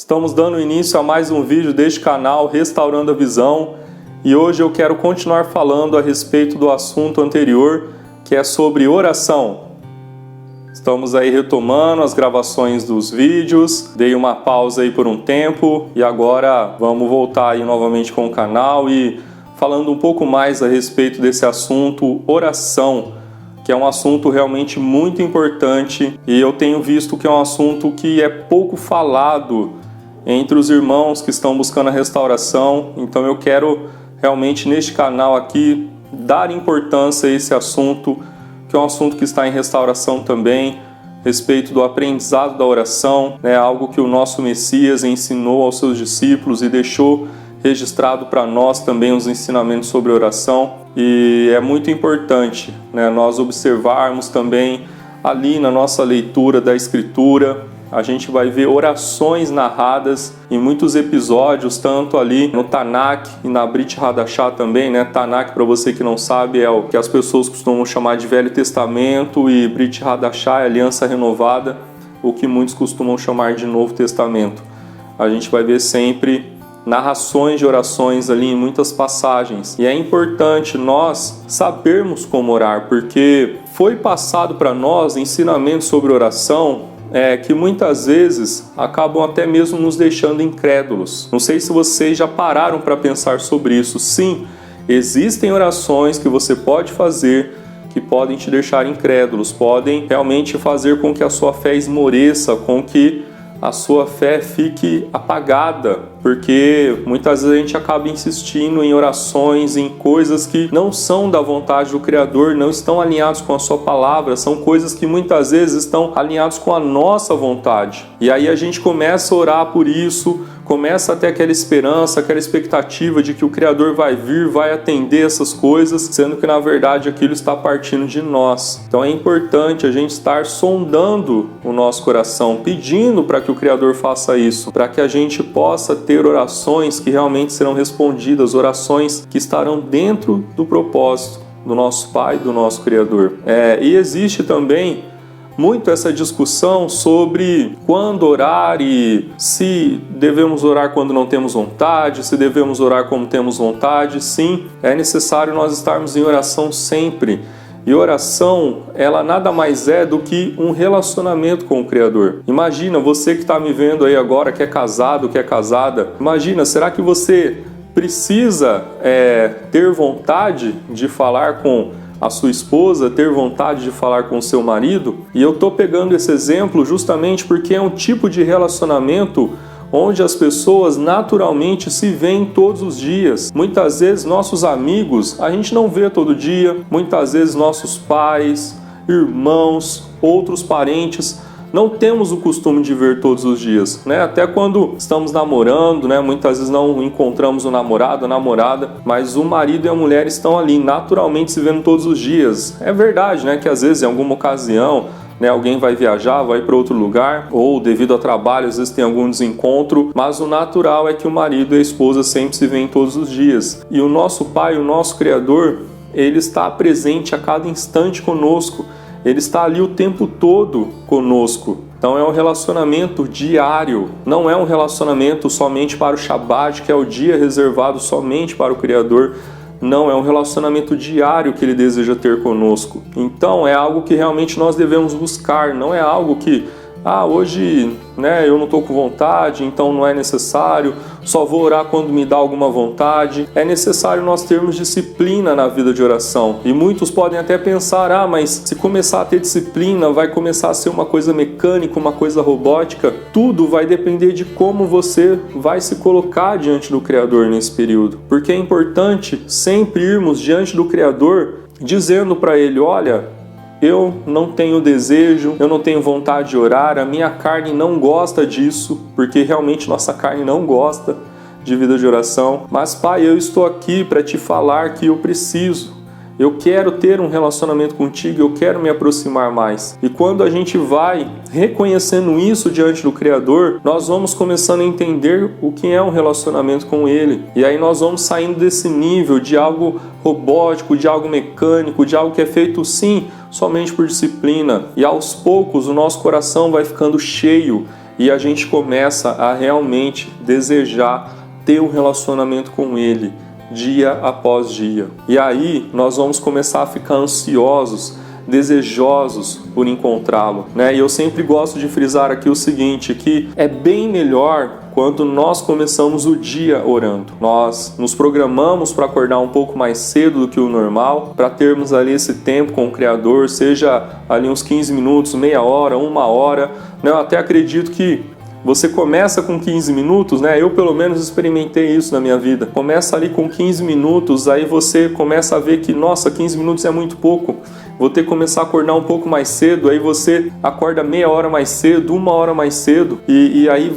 Estamos dando início a mais um vídeo deste canal Restaurando a Visão e hoje eu quero continuar falando a respeito do assunto anterior, que é sobre oração. Estamos aí retomando as gravações dos vídeos, dei uma pausa aí por um tempo e agora vamos voltar aí novamente com o canal e falando um pouco mais a respeito desse assunto, oração, que é um assunto realmente muito importante e eu tenho visto que é um assunto que é pouco falado entre os irmãos que estão buscando a restauração. Então eu quero realmente neste canal aqui dar importância a esse assunto, que é um assunto que está em restauração também, a respeito do aprendizado da oração, algo que o nosso Messias ensinou aos seus discípulos e deixou registrado para nós também os ensinamentos sobre oração. E é muito importante nós observarmos também ali na nossa leitura da Escritura. A gente vai ver orações narradas em muitos episódios, tanto ali no Tanakh e na Brit Hadashah também, Tanakh, para você que não sabe, é o que as pessoas costumam chamar de Velho Testamento, e Brit Hadashah é Aliança Renovada, o que muitos costumam chamar de Novo Testamento. A gente vai ver sempre narrações de orações ali em muitas passagens. E é importante nós sabermos como orar, porque foi passado para nós ensinamentos sobre oração que muitas vezes acabam até mesmo nos deixando incrédulos. Não sei se vocês já pararam para pensar sobre isso. Sim, existem orações que você pode fazer que podem te deixar incrédulos, podem realmente fazer com que a sua fé esmoreça, com que a sua fé fique apagada, porque muitas vezes a gente acaba insistindo em orações, em coisas que não são da vontade do Criador, não estão alinhados com a sua palavra, são coisas que muitas vezes estão alinhados com a nossa vontade. E aí a gente começa a orar por isso, começa a ter aquela esperança, aquela expectativa de que o Criador vai vir, vai atender essas coisas, sendo que na verdade aquilo está partindo de nós. Então é importante a gente estar sondando o nosso coração, pedindo para que o Criador faça isso, para que a gente possa ter orações que realmente serão respondidas, orações que estarão dentro do propósito do nosso Pai, do nosso Criador. E existe também muito essa discussão sobre quando orar e se devemos orar quando não temos vontade, se devemos orar como temos vontade. Sim, é necessário nós estarmos em oração sempre. E oração, ela nada mais é do que um relacionamento com o Criador. Imagina, você que está me vendo aí agora, que é casado, que é casada, imagina, será que você precisa ter vontade de falar com a sua esposa, ter vontade de falar com o seu marido? E eu estou pegando esse exemplo justamente porque é um tipo de relacionamento onde as pessoas naturalmente se veem todos os dias. Muitas vezes nossos amigos a gente não vê todo dia, muitas vezes nossos pais, irmãos, outros parentes não temos o costume de ver todos os dias, Até quando estamos namorando, Muitas vezes não encontramos o namorado, a namorada, mas o marido e a mulher estão ali naturalmente se vendo todos os dias. É verdade, Que às vezes em alguma ocasião alguém vai viajar, vai para outro lugar, ou devido a trabalho, às vezes tem algum desencontro, mas o natural é que o marido e a esposa sempre se veem todos os dias. E o nosso Pai, o nosso Criador, Ele está presente a cada instante conosco, Ele está ali o tempo todo conosco. Então é um relacionamento diário, não é um relacionamento somente para o Shabat, que é o dia reservado somente para o Criador. Não, é um relacionamento diário que Ele deseja ter conosco. Então é algo que realmente nós devemos buscar, não é algo que hoje eu não estou com vontade, então não é necessário, só vou orar quando me dá alguma vontade. É necessário nós termos disciplina na vida de oração. E muitos podem até pensar, mas se começar a ter disciplina, vai começar a ser uma coisa mecânica, uma coisa robótica. Tudo vai depender de como você vai se colocar diante do Criador nesse período. Porque é importante sempre irmos diante do Criador dizendo para Ele, olha, eu não tenho desejo, eu não tenho vontade de orar, a minha carne não gosta disso, porque realmente nossa carne não gosta de vida de oração. Mas Pai, eu estou aqui para te falar que eu preciso. Eu quero ter um relacionamento contigo, eu quero me aproximar mais. E quando a gente vai reconhecendo isso diante do Criador, nós vamos começando a entender o que é um relacionamento com Ele. E aí nós vamos saindo desse nível de algo robótico, de algo mecânico, de algo que é feito sim, somente por disciplina. E aos poucos o nosso coração vai ficando cheio. e a gente começa a realmente desejar ter um relacionamento com Ele dia após dia. E aí nós vamos começar a ficar ansiosos, desejosos por encontrá-lo, né? E eu sempre gosto de frisar aqui o seguinte, que é bem melhor quando nós começamos o dia orando. Nós nos programamos para acordar um pouco mais cedo do que o normal, para termos ali esse tempo com o Criador, seja ali uns 15 minutos, meia hora, uma hora, né? Eu até acredito que você começa com 15 minutos, né? Eu pelo menos experimentei isso na minha vida. Começa ali com 15 minutos, aí você começa a ver que, nossa, 15 minutos é muito pouco. Vou ter que começar a acordar um pouco mais cedo, aí você acorda meia hora mais cedo, uma hora mais cedo, e aí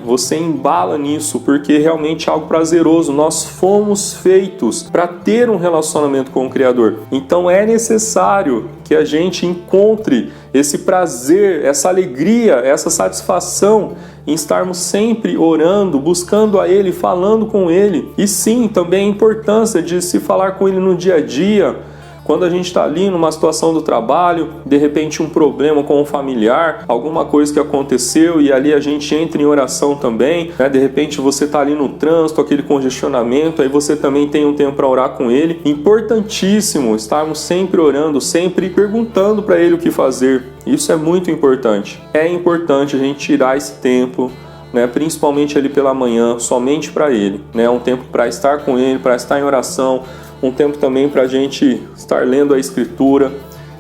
você embala nisso, porque realmente é algo prazeroso. Nós fomos feitos para ter um relacionamento com o Criador. Então é necessário que a gente encontre esse prazer, essa alegria, essa satisfação em estarmos sempre orando, buscando a Ele, falando com Ele. E sim, também a importância de se falar com Ele no dia a dia, quando a gente está ali numa situação do trabalho, de repente um problema com um familiar, alguma coisa que aconteceu e ali a gente entra em oração também, né? De repente você está ali no trânsito, aquele congestionamento, aí você também tem um tempo para orar com Ele. Importantíssimo estarmos sempre orando, sempre perguntando para Ele o que fazer. Isso é muito importante. É importante a gente tirar esse tempo, né, principalmente ali pela manhã, somente para Ele, né, um tempo para estar com Ele, para estar em oração, um tempo também para a gente estar lendo a Escritura.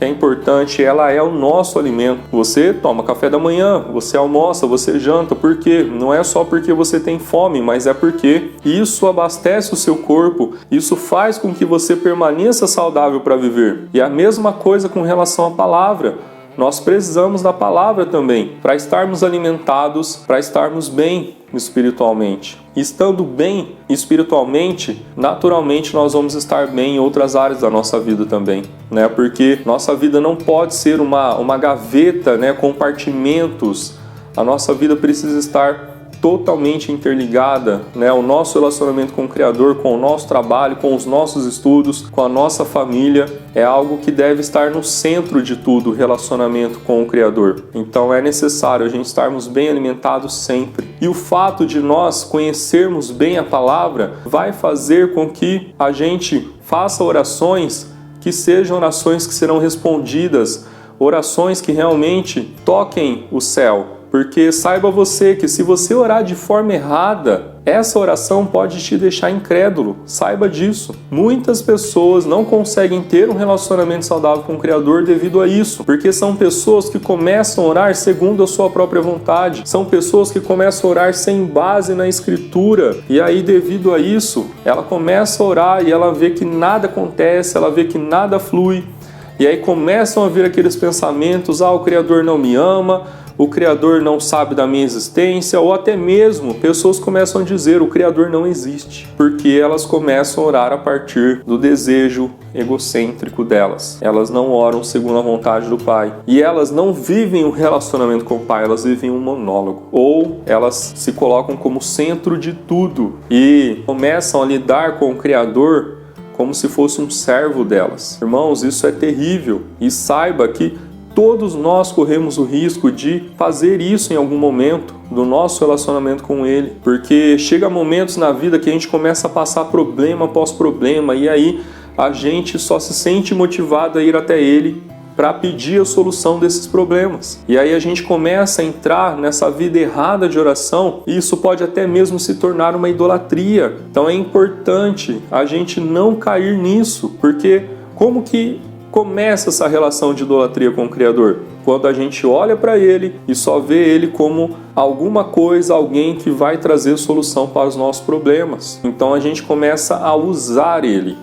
É importante, ela é o nosso alimento. Você toma café da manhã, você almoça, você janta, por quê? Não é só porque você tem fome, mas é porque isso abastece o seu corpo, isso faz com que você permaneça saudável para viver. E a mesma coisa com relação à palavra. Nós precisamos da palavra também, para estarmos alimentados, para estarmos bem espiritualmente. Estando bem espiritualmente, naturalmente nós vamos estar bem em outras áreas da nossa vida também, né? Porque nossa vida não pode ser uma gaveta, né? Compartimentos. A nossa vida precisa estar totalmente interligada, né? O nosso relacionamento com o Criador, com o nosso trabalho, com os nossos estudos, com a nossa família, é algo que deve estar no centro de tudo, o relacionamento com o Criador. Então é necessário a gente estarmos bem alimentados sempre. E o fato de nós conhecermos bem a palavra vai fazer com que a gente faça orações que sejam orações que serão respondidas, orações que realmente toquem o céu. Porque saiba você que se você orar de forma errada, essa oração pode te deixar incrédulo. Saiba disso. Muitas pessoas não conseguem ter um relacionamento saudável com o Criador devido a isso. Porque são pessoas que começam a orar segundo a sua própria vontade. São pessoas que começam a orar sem base na Escritura. E aí, devido a isso, ela começa a orar e ela vê que nada acontece, ela vê que nada flui. E aí começam a vir aqueles pensamentos: o Criador não me ama, o Criador não sabe da minha existência, ou até mesmo pessoas começam a dizer: o Criador não existe, porque elas começam a orar a partir do desejo egocêntrico delas. Elas não oram segundo a vontade do Pai. E elas não vivem um relacionamento com o Pai, elas vivem um monólogo. Ou elas se colocam como centro de tudo e começam a lidar com o Criador como se fosse um servo delas. Irmãos, isso é terrível. E saiba que todos nós corremos o risco de fazer isso em algum momento do nosso relacionamento com Ele, porque chega momentos na vida que a gente começa a passar problema após problema, e aí a gente só se sente motivado a ir até Ele para pedir a solução desses problemas. E aí a gente começa a entrar nessa vida errada de oração, e isso pode até mesmo se tornar uma idolatria. Então é importante a gente não cair nisso, porque como que começa essa relação de idolatria com o Criador? Quando a gente olha para Ele e só vê Ele como alguma coisa, alguém que vai trazer solução para os nossos problemas. Então a gente começa a usar Ele.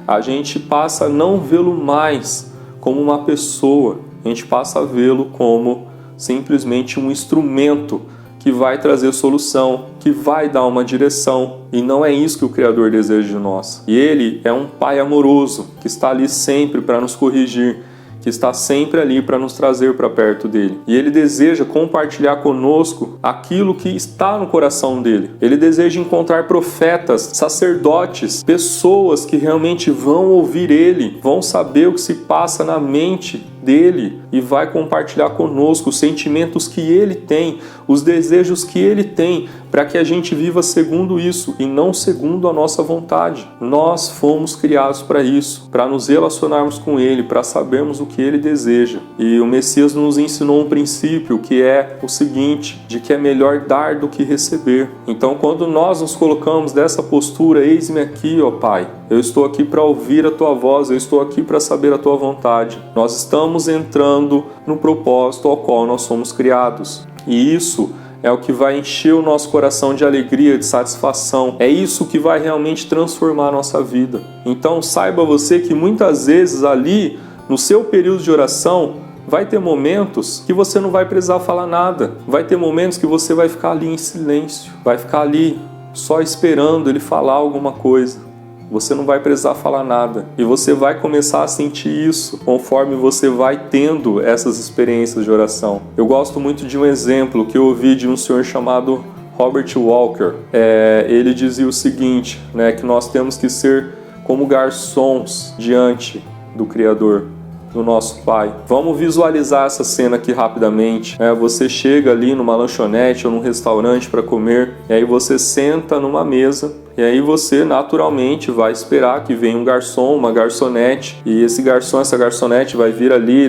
A gente passa a não vê-lo mais como uma pessoa. A gente passa a vê-lo como simplesmente um instrumento que vai trazer solução, que vai dar uma direção. E não é isso que o Criador deseja de nós. E Ele é um Pai amoroso, que está ali sempre para nos corrigir, que está sempre ali para nos trazer para perto dele. E Ele deseja compartilhar conosco aquilo que está no coração dele. Ele deseja encontrar profetas, sacerdotes, pessoas que realmente vão ouvir Ele, vão saber o que se passa na mente dele e vai compartilhar conosco os sentimentos que ele tem, os desejos que ele tem, para que a gente viva segundo isso e não segundo a nossa vontade. Nós fomos criados para isso, para nos relacionarmos com ele, para sabermos o que ele deseja. E o Messias nos ensinou um princípio que é o seguinte, de que é melhor dar do que receber. Então, quando nós nos colocamos dessa postura, eis-me aqui, ó Pai, eu estou aqui para ouvir a tua voz, eu estou aqui para saber a tua vontade. Nós estamos entrando no propósito ao qual nós somos criados. E isso é o que vai encher o nosso coração de alegria, de satisfação. É isso que vai realmente transformar a nossa vida. Então saiba você que muitas vezes ali, no seu período de oração, vai ter momentos que você não vai precisar falar nada. Vai ter momentos que você vai ficar ali em silêncio. Vai ficar ali só esperando ele falar alguma coisa. Você não vai precisar falar nada. E você vai começar a sentir isso conforme você vai tendo essas experiências de oração. Eu gosto muito de um exemplo que eu ouvi de um senhor chamado Robert Walker. Ele dizia o seguinte, que nós temos que ser como garçons diante do Criador, do nosso Pai. Vamos visualizar essa cena aqui rapidamente. Você chega ali numa lanchonete ou num restaurante para comer, e aí você senta numa mesa, e aí você naturalmente vai esperar que venha um garçom, uma garçonete, e esse garçom, essa garçonete vai vir ali,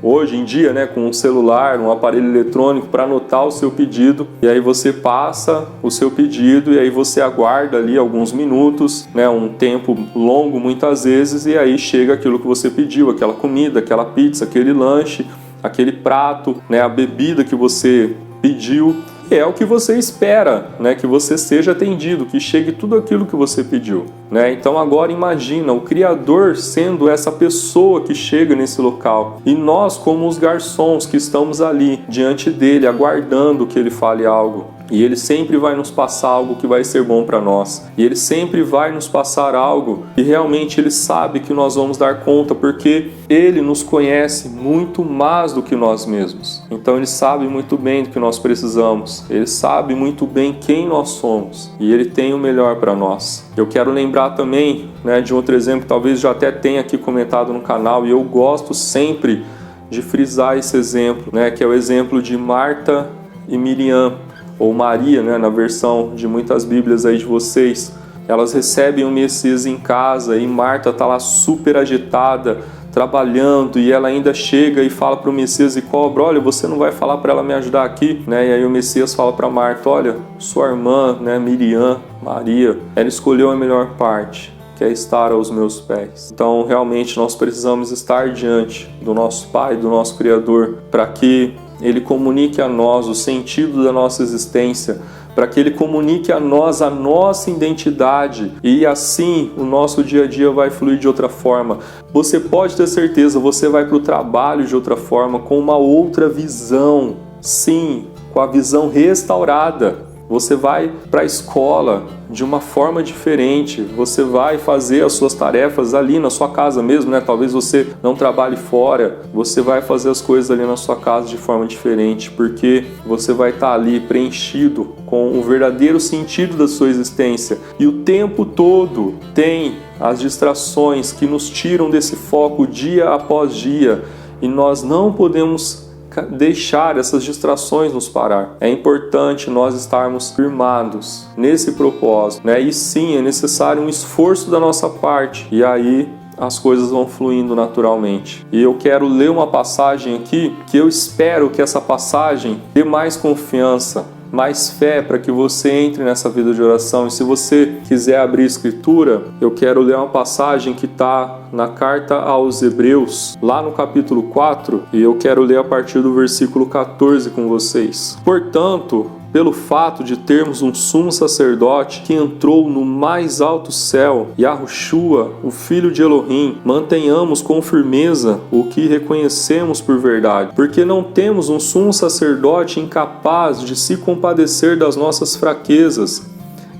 hoje em dia, com um celular, um aparelho eletrônico para anotar o seu pedido, e aí você passa o seu pedido, e aí você aguarda ali alguns minutos, um tempo longo muitas vezes, e aí chega aquilo que você pediu, aquela comida, aquela pizza, aquele lanche, aquele prato, a bebida que você pediu. É o que você espera, que você seja atendido, que chegue tudo aquilo que você pediu. Então agora imagina o Criador sendo essa pessoa que chega nesse local. E nós como os garçons que estamos ali diante dele, aguardando que ele fale algo. E ele sempre vai nos passar algo que vai ser bom para nós. E ele sempre vai nos passar algo que realmente ele sabe que nós vamos dar conta, porque ele nos conhece muito mais do que nós mesmos. Então ele sabe muito bem do que nós precisamos. Ele sabe muito bem quem nós somos. E ele tem o melhor para nós. Eu quero lembrar também de outro exemplo, talvez já até tenha aqui comentado no canal, e eu gosto sempre de frisar esse exemplo, que é o exemplo de Marta e Miriam, ou Maria, na versão de muitas bíblias aí de vocês. Elas recebem o Messias em casa e Marta está lá super agitada, trabalhando, e ela ainda chega e fala para o Messias e cobra, olha, você não vai falar para ela me ajudar aqui? E aí o Messias fala para Marta, olha, sua irmã, Miriam, Maria, ela escolheu a melhor parte, que é estar aos meus pés. Então realmente nós precisamos estar diante do nosso Pai, do nosso Criador, para que Ele comunique a nós o sentido da nossa existência, para que Ele comunique a nós a nossa identidade, e assim o nosso dia a dia vai fluir de outra forma. Você pode ter certeza, você vai para o trabalho de outra forma, com uma outra visão, sim, com a visão restaurada. Você vai para a escola de uma forma diferente, você vai fazer as suas tarefas ali na sua casa mesmo, Talvez você não trabalhe fora, você vai fazer as coisas ali na sua casa de forma diferente, porque você vai estar ali preenchido com o verdadeiro sentido da sua existência. E o tempo todo tem as distrações que nos tiram desse foco dia após dia, e nós não podemos deixar essas distrações nos parar. É importante nós estarmos firmados nesse propósito, E sim, é necessário um esforço da nossa parte, e aí as coisas vão fluindo naturalmente. E eu quero ler uma passagem aqui, que eu espero que essa passagem dê mais confiança, mais fé, para que você entre nessa vida de oração. E se você quiser abrir a Escritura, eu quero ler uma passagem que está na carta aos Hebreus, lá no capítulo 4, e eu quero ler a partir do versículo 14 com vocês. Portanto, pelo fato de termos um sumo sacerdote que entrou no mais alto céu, Yahushua, o Filho de Elohim, mantenhamos com firmeza o que reconhecemos por verdade, porque não temos um sumo sacerdote incapaz de se compadecer das nossas fraquezas.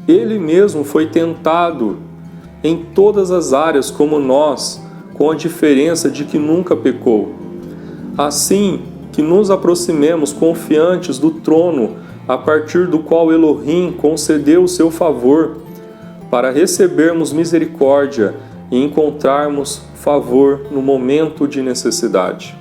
Ele mesmo foi tentado em todas as áreas como nós, com a diferença de que nunca pecou. Assim, que nos aproximemos confiantes do trono a partir do qual Elohim concedeu o seu favor, para recebermos misericórdia e encontrarmos favor no momento de necessidade.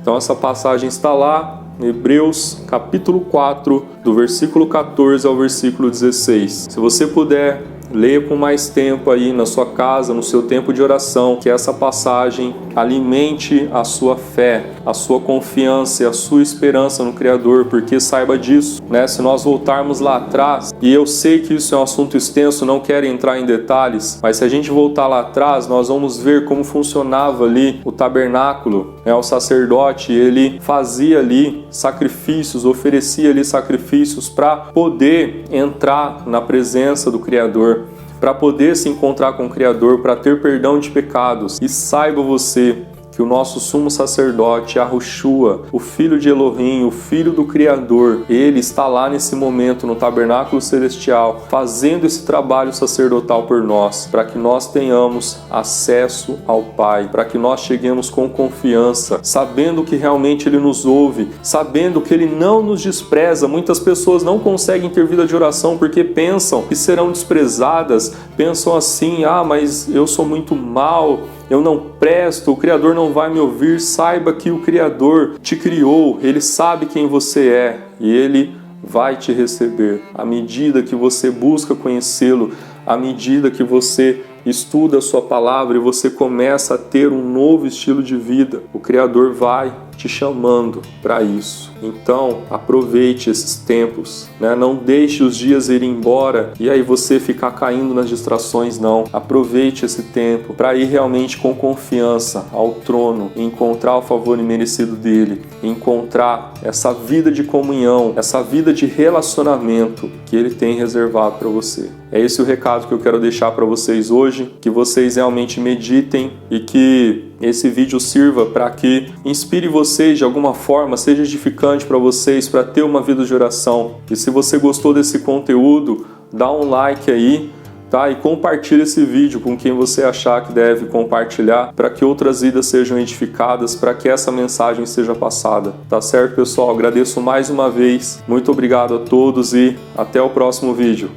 Então essa passagem está lá, Hebreus capítulo 4, do versículo 14 ao versículo 16. Se você puder, leia com mais tempo aí na sua casa, no seu tempo de oração, que essa passagem alimente a sua fé, a sua confiança e a sua esperança no Criador, porque saiba disso, né? Se nós voltarmos lá atrás, e eu sei que isso é um assunto extenso, não quero entrar em detalhes, mas se a gente voltar lá atrás, nós vamos ver como funcionava ali o tabernáculo, né? O sacerdote, ele fazia ali sacrifícios, oferecia ali sacrifícios para poder entrar na presença do Criador, para poder se encontrar com o Criador, para ter perdão de pecados. E saiba você que o nosso sumo sacerdote, Yahushua, o Filho de Elohim, o Filho do Criador, ele está lá nesse momento no tabernáculo celestial, fazendo esse trabalho sacerdotal por nós, para que nós tenhamos acesso ao Pai, para que nós cheguemos com confiança, sabendo que realmente ele nos ouve, sabendo que ele não nos despreza. Muitas pessoas não conseguem ter vida de oração porque pensam que serão desprezadas, pensam assim: ah, mas eu sou muito mal, eu não presto, o Criador não vai me ouvir. Saiba que o Criador te criou, ele sabe quem você é e ele vai te receber. À medida que você busca conhecê-lo, à medida que você estuda a sua palavra e você começa a ter um novo estilo de vida, o Criador vai te chamando para isso. Então, aproveite esses tempos, né? Não deixe os dias irem embora e aí você ficar caindo nas distrações, não. Aproveite esse tempo para ir realmente com confiança ao trono, encontrar o favor imerecido dele, encontrar essa vida de comunhão, essa vida de relacionamento que ele tem reservado para você. É esse o recado que eu quero deixar para vocês hoje, que vocês realmente meditem e que esse vídeo sirva para que inspire vocês de alguma forma, seja edificante para vocês, para ter uma vida de oração. E se você gostou desse conteúdo, dá um like aí, tá? E compartilha esse vídeo com quem você achar que deve compartilhar, para que outras vidas sejam edificadas, para que essa mensagem seja passada. Tá certo, pessoal? Agradeço mais uma vez. Muito obrigado a todos e até o próximo vídeo.